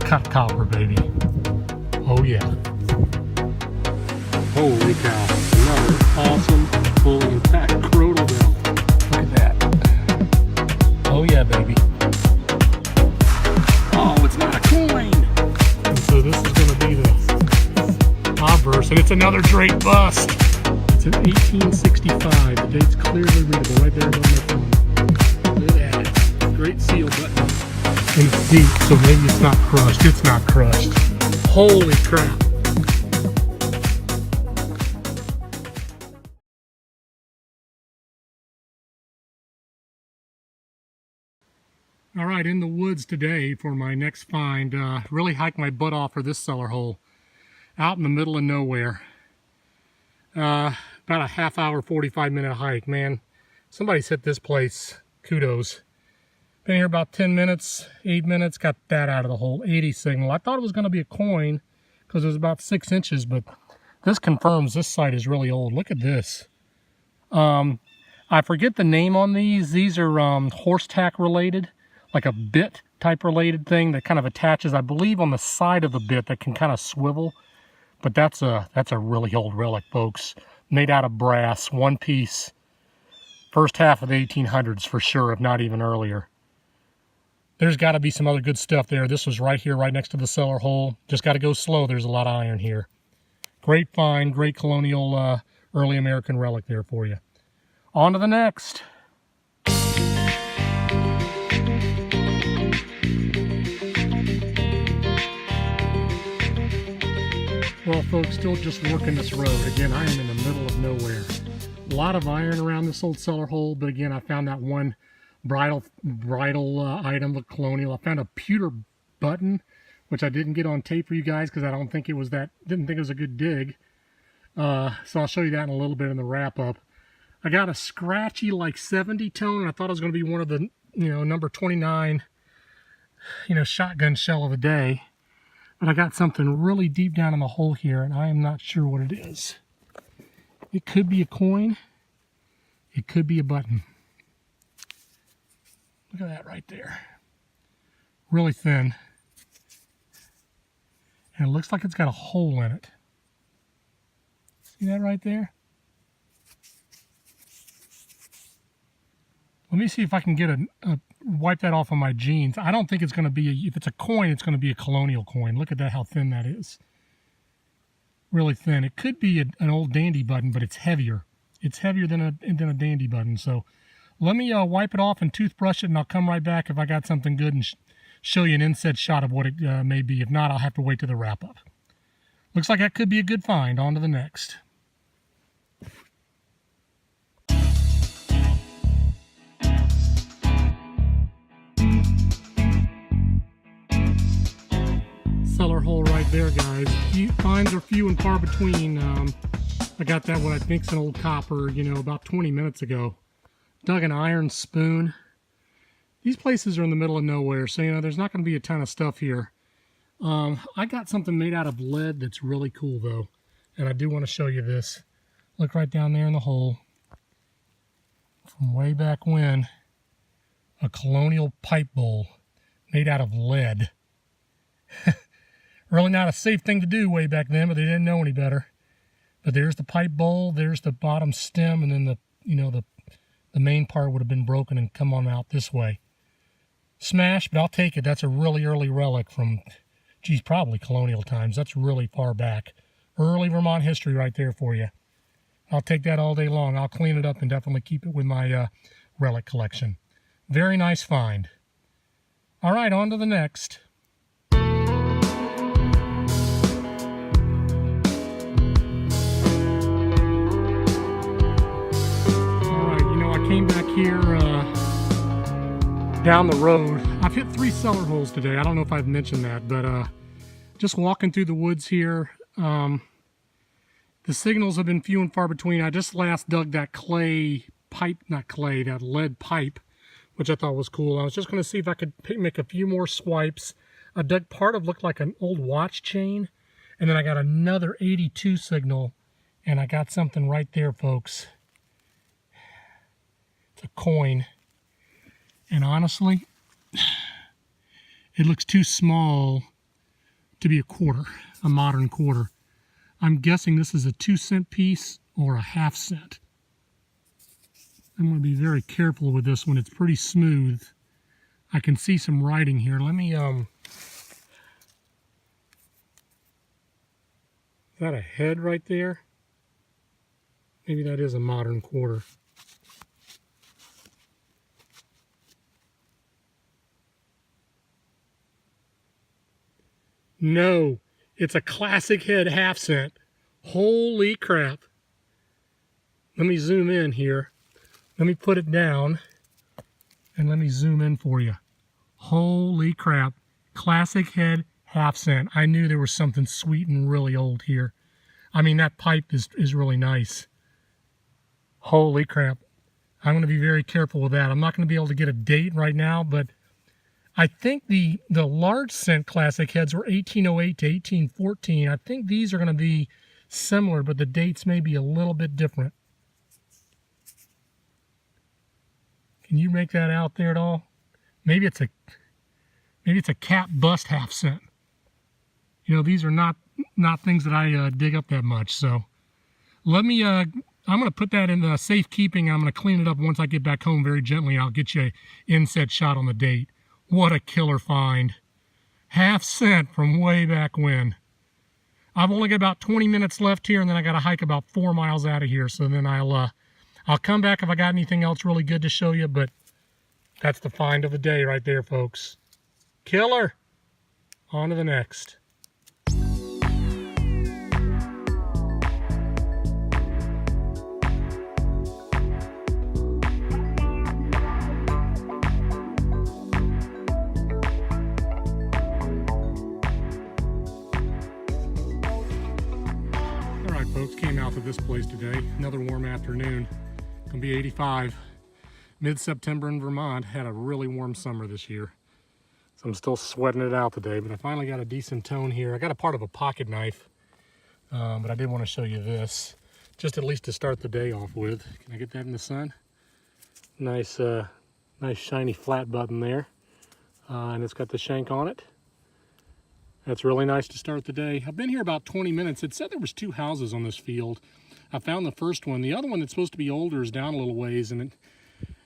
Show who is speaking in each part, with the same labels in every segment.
Speaker 1: cut copper, baby. Oh yeah. Holy cow. Another awesome, fully intact chrotal bell. Look at that. Oh yeah, baby. Oh, it's not a coin. And so this is going to be the obverse, and it's another Drake bust. It's an 1865. The date's clearly readable right there above my phone. Look at that. Great seal button. And it's deep, so maybe it's not crushed. It's not crushed. Holy crap. All right, in the woods today for my next find. Really hiked my butt off for this cellar hole. Out in the middle of nowhere. About a half hour, 45-minute hike. Man, somebody's hit this place. Kudos. Been here about 10 minutes, 8 minutes. Got that out of the hole. 80 signal. I thought it was going to be a coin because it was about 6 inches, but this confirms this site is really old. Look at this. I forget the name on these. These are horse tack related. Like a bit type related thing that kind of attaches, I believe, on the side of the bit that can kind of swivel. But that's a really old relic, folks. Made out of brass, one piece. First half of the 1800s for sure, if not even earlier. There's got to be some other good stuff there. This was right here, right next to the cellar hole. Just got to go slow. There's a lot of iron here. Great find, great colonial, early American relic there for you. On to the next. Well, folks, still just working this road. Again, I am in the middle of nowhere. A lot of iron around this old cellar hole, but again, I found that one bridal item, the colonial. I found a pewter button, which I didn't get on tape for you guys because I don't think it was didn't think it was a good dig. So I'll show you that in a little bit in the wrap up. I got a scratchy like 70 tone, and I thought it was going to be one of the, number 29, shotgun shell of the day. But I got something really deep down in the hole here, and I am not sure what it is. It could be a coin. It could be a button. Look at that right there. Really thin. And it looks like it's got a hole in it. See that right there? Let me see if I can get wipe that off of my jeans. I don't think it's going to be, if it's a coin, it's going to be a colonial coin. Look at that, how thin that is. Really thin. It could be an old dandy button, but it's heavier. It's heavier than a dandy button. So let me wipe it off and toothbrush it, and I'll come right back if I got something good and show you an inset shot of what it may be. If not, I'll have to wait to the wrap up. Looks like that could be a good find. On to the next. Cellar hole right there, guys. Finds are few and far between. I got that what I think's an old copper, about 20 minutes ago. Dug an iron spoon. These places are in the middle of nowhere, so there's not going to be a ton of stuff here. I got something made out of lead that's really cool though, and I do want to show you this. Look right down there in the hole. From way back when, a colonial pipe bowl made out of lead. Really not a safe thing to do way back then, but they didn't know any better. But there's the pipe bowl, there's the bottom stem, and then the main part would have been broken and come on out this way. Smash, but I'll take it. That's a really early relic from, geez, probably colonial times. That's really far back. Early Vermont history right there for you. I'll take that all day long. I'll clean it up and definitely keep it with my relic collection. Very nice find. All right, on to the next. Came back here down the road. I've hit 3 cellar holes today. I don't know if I've mentioned that, but just walking through the woods here. The signals have been few and far between. I just last dug that that lead pipe, which I thought was cool. I was just going to see if I could make a few more swipes. I dug part of looked like an old watch chain, and then I got another 82 signal, and I got something right there, folks. It's a coin, and honestly, it looks too small to be a quarter, a modern quarter. I'm guessing this is a 2-cent piece or a half-cent. I'm going to be very careful with this one. It's pretty smooth. I can see some writing here. Let me, is that a head right there? Maybe that is a modern quarter. No, it's a classic head half-cent. Holy crap. Let me zoom in here. Let me put it down and let me zoom in for you. Holy crap. Classic head half-cent. I knew there was something sweet and really old here. I mean, that pipe is really nice. Holy crap. I'm going to be very careful with that. I'm not going to be able to get a date right now, but I think the large cent classic heads were 1808 to 1814. I think these are going to be similar, but the dates may be a little bit different. Can you make that out there at all? Maybe it's a cap bust half-cent. You know, these are not things that I dig up that much. So let me, I'm going to put that in the safekeeping. I'm going to clean it up once I get back home very gently, and I'll get you an inset shot on the date. What a killer find. Half-cent from way back when. I've only got about 20 minutes left here, and then I got to hike about 4 miles out of here. So then I'll come back if I got anything else really good to show you, but that's the find of the day right there, folks. Killer. On to the next. Folks, came out to this place today. Another warm afternoon. Gonna be 85. Mid-September in Vermont. Had a really warm summer this year. So I'm still sweating it out today, but I finally got a decent tone here. I got a part of a pocket knife, but I did want to show you this, just at least to start the day off with. Can I get that in the sun? Nice, nice shiny flat button there, and it's got the shank on it. That's really nice to start the day. I've been here about 20 minutes. It said there was 2 houses on this field. I found the first one. The other one that's supposed to be older is down a little ways, and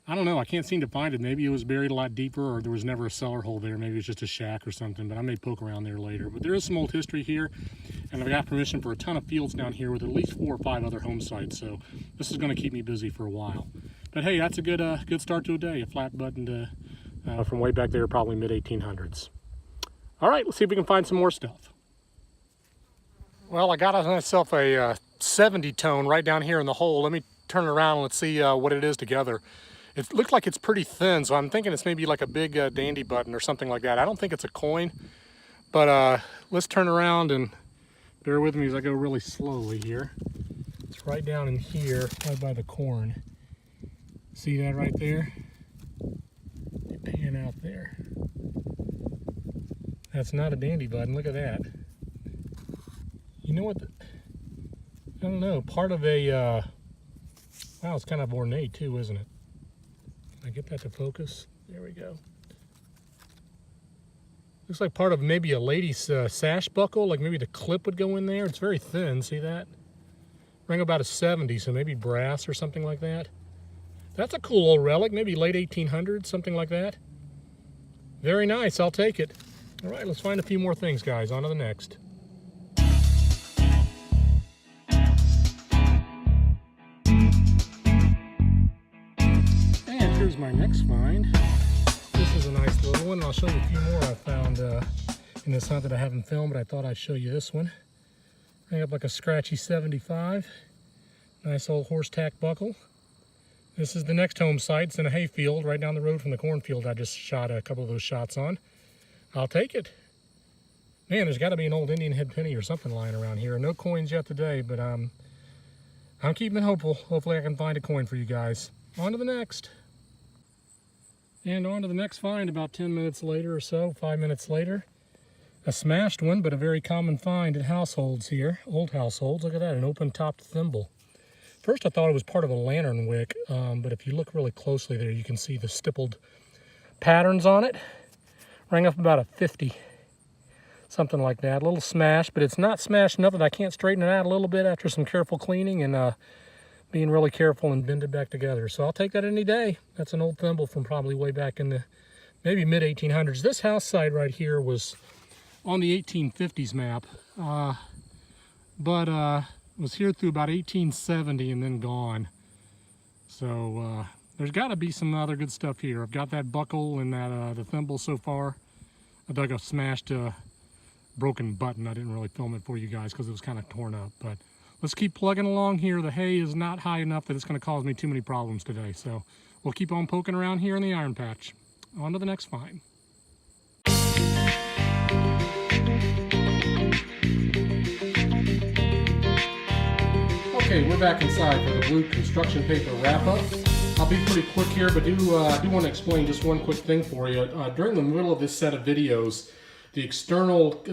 Speaker 1: I don't know. I can't seem to find it. Maybe it was buried a lot deeper, or there was never a cellar hole there. Maybe it was just a shack or something, but I may poke around there later. But there is some old history here, and I've got permission for a ton of fields down here with at least 4 or 5 other home sites, so this is going to keep me busy for a while. But hey, that's a good start to a day. A flat button from way back there, probably mid-1800s. All right, let's see if we can find some more stuff. Well, I got myself a 70 tone right down here in the hole. Let me turn it around and let's see what it is together. It looks like it's pretty thin, so I'm thinking it's maybe like a big dandy button or something like that. I don't think it's a coin, but let's turn around and bear with me as I go really slowly here. It's right down in here, right by the corn. See that right there? Pan out there. That's not a dandy button. Look at that. You know what? I don't know. Part of a, wow, it's kind of ornate too, isn't it? Can I get that to focus? There we go. Looks like part of maybe a lady's sash buckle, like maybe the clip would go in there. It's very thin, see that? Ring about a 70, so maybe brass or something like that. That's a cool old relic, maybe late 1800s, something like that. Very nice, I'll take it. All right, let's find a few more things, guys. On to the next. And here's my next find. This is a nice little one. I'll show you a few more I found in this hunt that I haven't filmed, but I thought I'd show you this one. Hang up like a scratchy 75. Nice old horse tack buckle. This is the next home site. It's in a hayfield right down the road from the cornfield I just shot a couple of those shots on. I'll take it. Man, there's got to be an old Indian head penny or something lying around here. No coins yet today, but I'm keeping it hopeful. Hopefully I can find a coin for you guys. On to the next. And on to the next find about 10 minutes later or so, 5 minutes later. A smashed one, but a very common find in households here. Old households. Look at that, an open-topped thimble. First I thought it was part of a lantern wick, but if you look really closely there, you can see the stippled patterns on it. Rang up about a 50. something like that. A little smashed, but it's not smashed enough that I can't straighten it out a little bit after some careful cleaning and being really careful and bend it back together. So I'll take that any day. That's an old thimble from probably way back in the maybe mid-1800s. This house site right here was on the 1850s map, but was here through about 1870 and then gone. So there's got to be some other good stuff here. I've got that buckle and that the thimble so far. I dug a smashed broken button. I didn't really film it for you guys because it was kind of torn up. But let's keep plugging along here. The hay is not high enough that it's going to cause me too many problems today. So we'll keep on poking around here in the iron patch. On to the next find. Okay, we're back inside for the blue construction paper wrap-up. I'll be pretty quick here, but do want to explain just one quick thing for you. During the middle of this set of videos, the external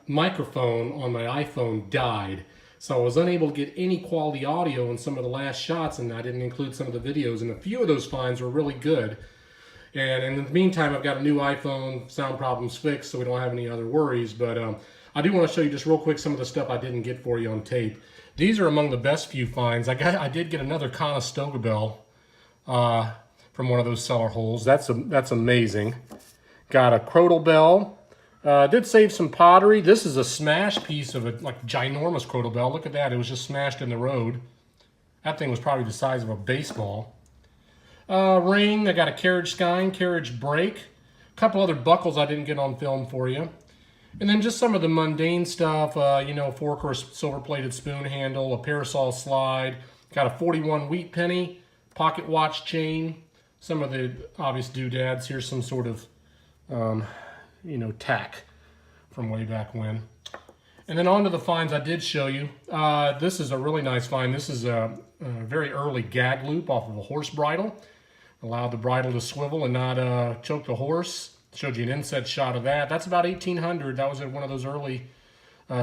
Speaker 1: microphone on my iPhone died. So I was unable to get any quality audio in some of the last shots, and I didn't include some of the videos, and a few of those finds were really good. And in the meantime, I've got a new iPhone, sound problems fixed, so we don't have any other worries. But I do want to show you just real quick some of the stuff I didn't get for you on tape. These are among the best few finds. I did get another Conestoga bell from one of those cellar holes. That's amazing. Got a Crotal bell. Did save some pottery. This is a smashed piece of a like ginormous Crotal bell. Look at that. It was just smashed in the road. That thing was probably the size of a baseball. Ring. I got a carriage skine, carriage brake. A couple other buckles I didn't get on film for you. And then just some of the mundane stuff, you know, fork or silver-plated spoon handle, a parasol slide, got a 41 wheat penny, pocket watch chain, some of the obvious doodads. Here's some sort of, you know, tack from way back when. And then on to the finds I did show you. This is a really nice find. This is a very early gag loop off of a horse bridle. Allowed the bridle to swivel and not choke the horse. Showed you an inset shot of that. That's about 1800. That was at one of those early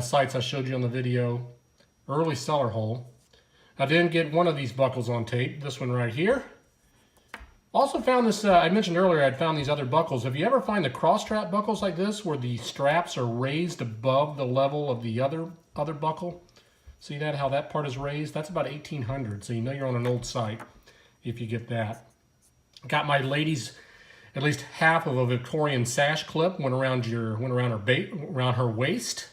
Speaker 1: sites I showed you on the video. Early cellar hole. I didn't get one of these buckles on tape. This one right here. Also found this, I mentioned earlier I'd found these other buckles. Have you ever find the cross strap buckles like this where the straps are raised above the level of the other buckle? See that, how that part is raised? That's about 1800. So you know you're on an old site if you get that. Got my ladies at least half of a Victorian sash clip went around her waist.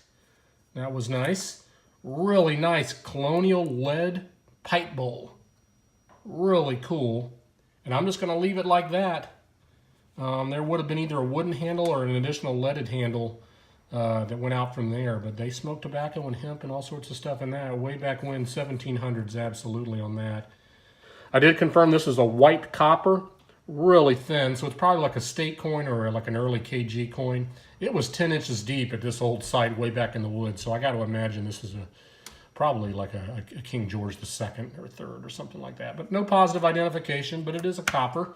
Speaker 1: That was nice. Really nice colonial lead pipe bowl. Really cool. And I'm just going to leave it like that. There would have been either a wooden handle or an additional leaded handle that went out from there. But they smoked tobacco and hemp and all sorts of stuff in that. Way back when, 1700s, absolutely on that. I did confirm this is a white copper. Really thin, so it's probably like a state coin or like an early KG coin. It was 10 inches deep at this old site way back in the woods, so I got to imagine this is probably like a King George II or III or something like that. But no positive identification, but it is a copper.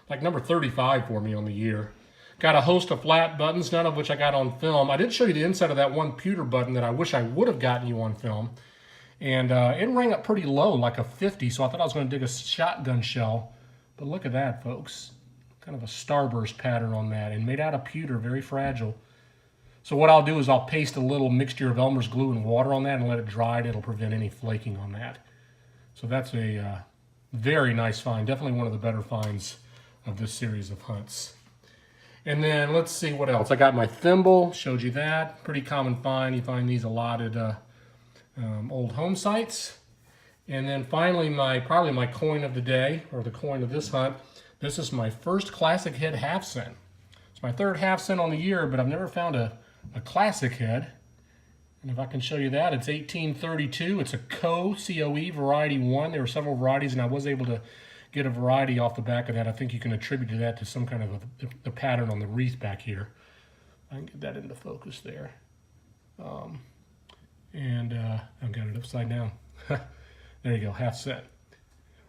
Speaker 1: Like number 35 for me on the year. Got a host of flat buttons, none of which I got on film. I did show you the inside of that one pewter button that I wish I would have gotten you on film. And it rang up pretty low, like a 50, so I thought I was going to dig a shotgun shell. But look at that, folks. Kind of a starburst pattern on that, and made out of pewter, very fragile. So what I'll do is I'll paste a little mixture of Elmer's glue and water on that and let it dry. It'll prevent any flaking on that. So that's a very nice find. Definitely one of the better finds of this series of hunts. And then let's see what else. I got my thimble, showed you that. Pretty common find. You find these a lot at old home sites. And then finally, probably my coin of the day, or the coin of this hunt. This is my first classic head half cent. It's my third half cent on the year, but I've never found a classic head. And if I can show you that, it's 1832. It's a C-O-E variety 1. There were several varieties, and I was able to get a variety off the back of that. I think you can attribute that to some kind of the pattern on the wreath back here. I can get that into focus there. I've got it upside down. There you go, half cent.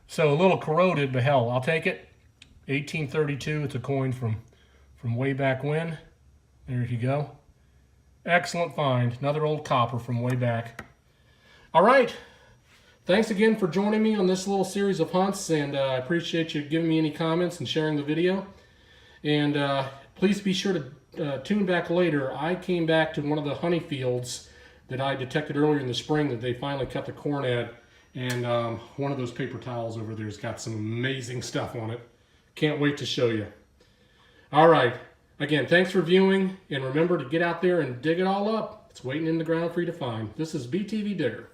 Speaker 1: So a little corroded, but hell, I'll take it. 1832, it's a coin from way back when. There you go. Excellent find. Another old copper from way back. All right. Thanks again for joining me on this little series of hunts, and I appreciate you giving me any comments and sharing the video. And please be sure to tune back later, I came back to one of the honey fields that I detected earlier in the spring that they finally cut the corn at. And one of those paper towels over there has got some amazing stuff on it. Can't wait to show you. All right. Again, thanks for viewing. And remember to get out there and dig it all up. It's waiting in the ground for you to find. This is BTV Digger.